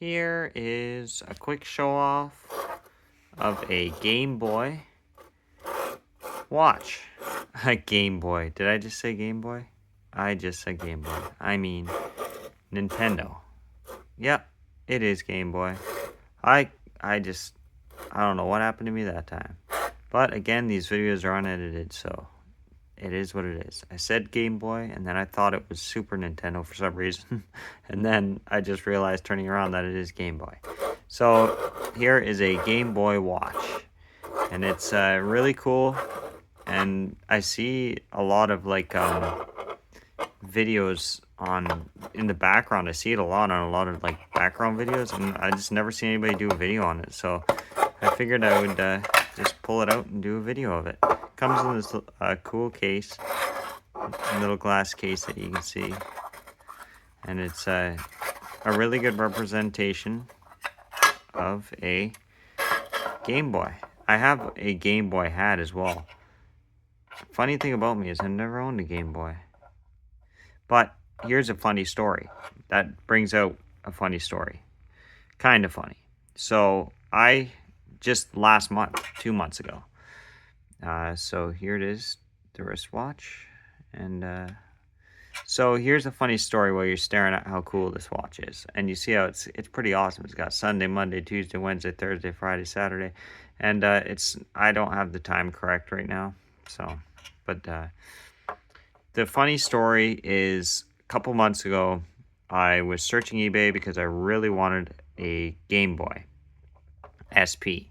Here is a quick show off of a Game Boy Watch. A Game Boy. Did I just say Game Boy? I just said Game Boy. I mean Nintendo. Yep, it is Game Boy. I don't know what happened to me that time. But again, these videos are unedited, so it is what it is. I said Game Boy, and then I thought it was Super Nintendo for some reason. And then I just realized turning around that it is Game Boy. So here is a Game Boy Watch. And it's really cool. And I see a lot of videos in the background. I see it a lot on a lot of background videos, and I just never see anybody do a video on it. So I figured I would just pull it out and do a video of it. Comes in this cool case, a little glass case that you can see, and it's a really good representation of a Game Boy. I have a Game Boy hat as well. Funny thing about me is I never owned a Game Boy. But here's a funny story. That brings out a funny story. Kind of funny. So I just last month, 2 months ago. So here it is, the wristwatch. And so here's a funny story while you're staring at how cool this watch is. And you see how it's pretty awesome. It's got Sunday, Monday, Tuesday, Wednesday, Thursday, Friday, Saturday. And I don't have the time correct right now. So, but the funny story is a couple months ago, I was searching eBay because I really wanted a Game Boy SP.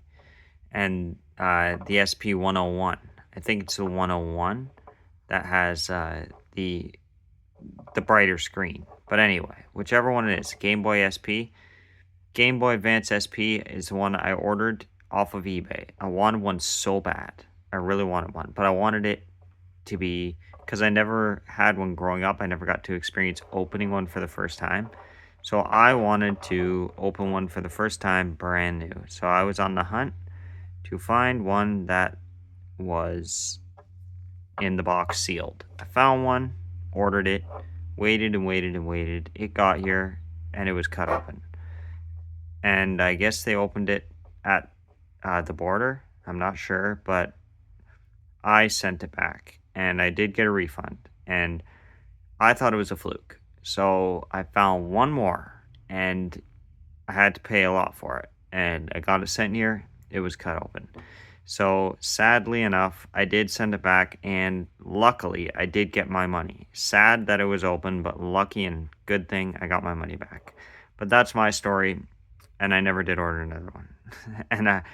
And the SP 101. I think it's the 101 that has the brighter screen. But anyway, whichever one it is, Game Boy SP. Game Boy Advance SP is the one I ordered off of eBay. I wanted one so bad. I really wanted one. But I wanted it to be, because I never had one growing up. I never got to experience opening one for the first time. So I wanted to open one for the first time brand new. So I was on the hunt to find one that was in the box sealed. I found one, ordered it, waited and waited and waited. It got here and it was cut open. And I guess they opened it at the border. I'm not sure, but I sent it back and I did get a refund. And I thought it was a fluke. So I found one more and I had to pay a lot for it. And I got it sent here. It was cut open. So sadly enough, I did send it back, and luckily I did get my money. Sad that it was open, but lucky and good thing I got my money back. But that's my story, and I never did order another one. And a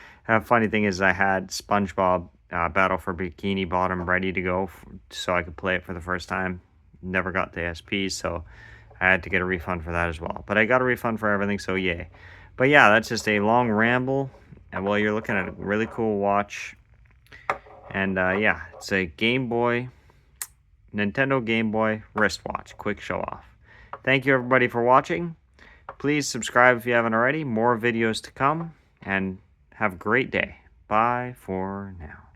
funny thing is I had SpongeBob Battle for Bikini Bottom ready to go so I could play it for the first time. Never got the SP, so I had to get a refund for that as well. But I got a refund for everything, so yay. But yeah, that's just a long ramble. And while you're looking at a really cool watch. And yeah, it's a Game Boy, Nintendo Game Boy wristwatch. Quick show off. Thank you everybody for watching. Please subscribe if you haven't already. More videos to come. And have a great day. Bye for now.